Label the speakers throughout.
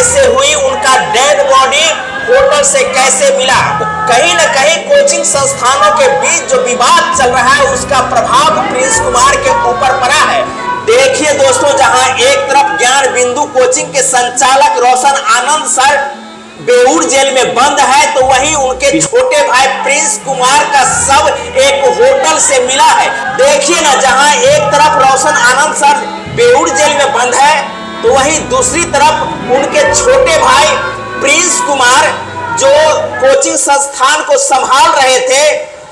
Speaker 1: कैसे हुई, उनका डेड बॉडी होटल से कैसे मिला। कहीं न कहीं कोचिंग संस्थानों के बीच जो विवाद चल रहा है उसका प्रभाव प्रिंस कुमार के ऊपर पड़ा है। देखिए दोस्तों, जहां एक तरफ ज्ञान बिंदु कोचिंग के संचालक रोशन आनंद सर बेऊर जेल में बंद है, तो वहीं उनके छोटे भाई प्रिंस कुमार का शव एक होटल से मिला है। देखिए ना, जहां एक तरफ रोशन आनंद सर बेऊर जेल में बंद है, तो वहीं दूसरी तरफ उनके छोटे भाई प्रिंस कुमार जो कोचिंग संस्थान को संभाल रहे थे,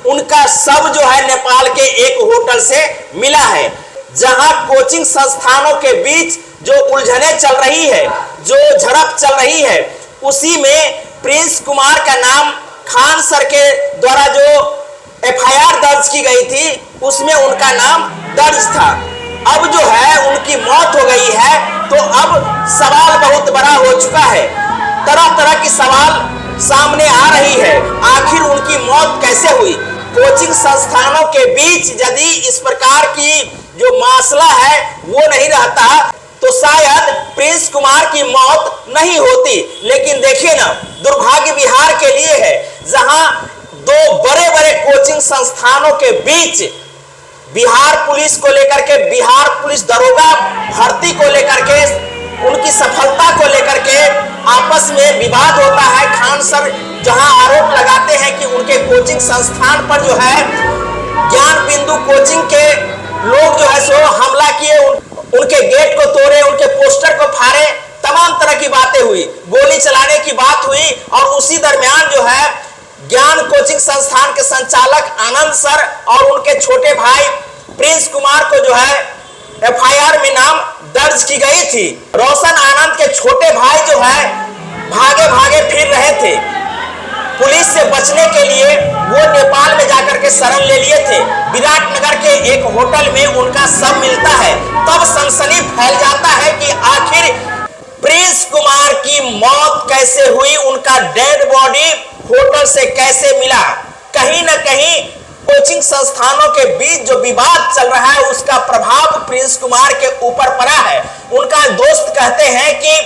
Speaker 1: उनका शव जो है नेपाल के एक होटल से मिला है। जहां कोचिंग संस्थानों के बीच जो उलझने चल रही है, जो झड़प चल रही है, उसी में प्रिंस कुमार का नाम खान सर के द्वारा जो एफआईआर दर्ज की गई थी उसमें उनका नाम दर्ज था। अब जो है उनकी मौत हो गई है, तो अब सवाल बहुत बड़ा हो चुका है। तरह तरह की सवाल सामने आ रही है, आखिर उनकी मौत कैसे हुई। कोचिंग संस्थानों के बीच यदि इस प्रकार की जो मसला है वो नहीं रहता तो शायद प्रिंस कुमार की मौत नहीं होती। लेकिन देखिए ना, दुर्भाग्य बिहार के लिए है, जहां दो बड़े बड़े कोचिंग संस्थानों के बीच बिहार पुलिस को लेकर के, बिहार पुलिस दरोगा भर्ती को लेकर के, उनकी सफलता को लेकर के आपस में विवाद होता है। खान सर जहां आरोप लगाते हैं कि उनके कोचिंग संस्थान पर जो है ज्ञान बिंदु कोचिंग के लोग जो है सो हमला किए, उनके गेट को तोड़े, उनके पोस्टर को फाड़े, तमाम तरह की बातें हुई, गोली चलाने की बात हुई। और उसी दरमियान जो है ज्ञान कोचिंग संस्थान के संचालक आनंद सर और उनके छोटे भाई प्रिंस कुमार को जो है एफआईआर में नाम दर्ज की गई थी। रोशन आनंद के छोटे भाई जो है भागे भागे फिर रहे थे, पुलिस से बचने के लिए वो नेपाल में जाकर के शरण ले लिए थे। विराटनगर के एक होटल में उनका शव मिलता है, तब सनसनी फैल जाता है कि आखिर प्रिंस कुमार की मौत कैसे हुई, उनका डेड बॉडी होटल से कैसे मिला। कहीं न कहीं कोचिंग संस्थानों के बीच जो विवाद चल रहा है उसका प्रभाव प्रिंस कुमार के ऊपर पड़ा है। उनका दोस्त कहते हैं कि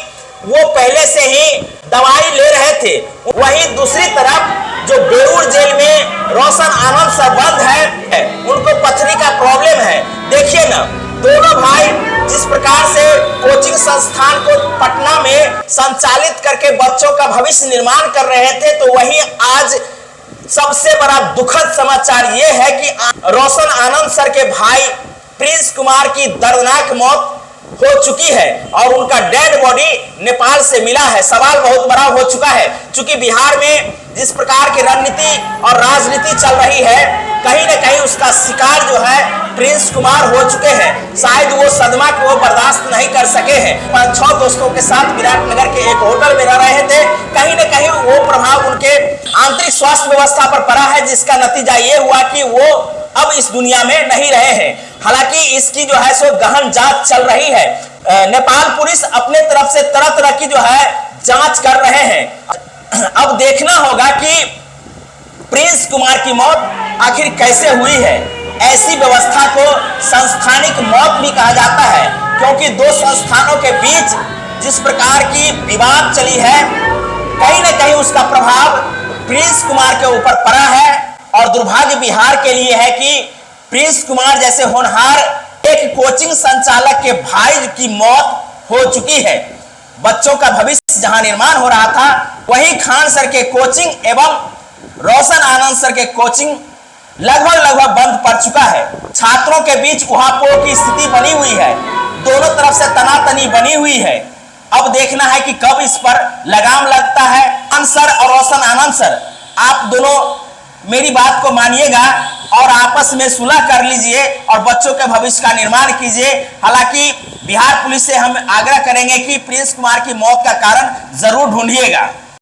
Speaker 1: वो पहले से ही दवाई ले रहे थे। वहीं दूसरी तरफ जो बेऊर जेल में रोशन आनंद सर बंद है, उनको पथरी का प्रॉब्लम है। देखिए ना, दोनों भाई जिस प्रकार से कोचिंग संस्थान को पटना में संचालित करके बच्चों का भविष्य निर्माण कर रहे थे, तो वहीं आज सबसे बड़ा दुखद समाचार यह है कि रोशन आनंद सर के भाई प्रिंस कुमार की दर्दनाक मौत हो चुकी है और उनका डेड बॉडी नेपाल से मिला है। सवाल बहुत बड़ा हो चुका है, क्योंकि बिहार में जिस प्रकार की रणनीति और राजनीति चल रही है, कहीं न कहीं उसका शिकार जो है प्रिंस कुमार हो चुके हैं। शायद वो सदमा को बर्दाश्त नहीं कर सके हैं। 5-6 दोस्तों के साथ विराटनगर के एक होटल में रह रहे थे। कहीं न कहीं वो प्रभाव उनके आंतरिक स्वास्थ्य व्यवस्था पर पड़ा है, जिसका नतीजा ये हुआ कि वो अब इस दुनिया में नहीं रहे हैं। हालांकि इसकी जो है सो गहन जांच चल रही है। नेपाल पुलिस अपने तरफ से तरह तरह की जो है जांच कर रहे हैं। अब देखना होगा कि प्रिंस कुमार की मौत आखिर कैसे हुई है। ऐसी व्यवस्था को संस्थानिक मौत भी कहा जाता है, क्योंकि दो संस्थानों के बीच जिस प्रकार की विवाद चली है, कहीं न कहीं उसका प्रभाव प्रिंस कुमार के ऊपर पड़ा है। और दुर्भाग्य बिहार के लिए है कि प्रिंस कुमार जैसे होनहार एक कोचिंग संचालक के भाई की मौत हो चुकी है। बच्चों का भविष्य जहां निर्माण हो रहा था, वहीं खान सर के कोचिंग एवं रोशन आनंद सर के कोचिंग लगभग बंद पड़ चुका है। छात्रों के बीच उहापोह की स्थिति बनी हुई है, दोनों तरफ से तनातनी बनी हुई है। अब देखना है कि कब इस पर लगाम लगता है। खान सर और रोशन आनंद सर, आप दोनों मेरी बात को मानिएगा और आपस में सुलह कर लीजिए और बच्चों के भविष्य का निर्माण कीजिए। हालांकि बिहार पुलिस से हम आग्रह करेंगे कि प्रिंस कुमार की मौत का कारण जरूर ढूंढिएगा।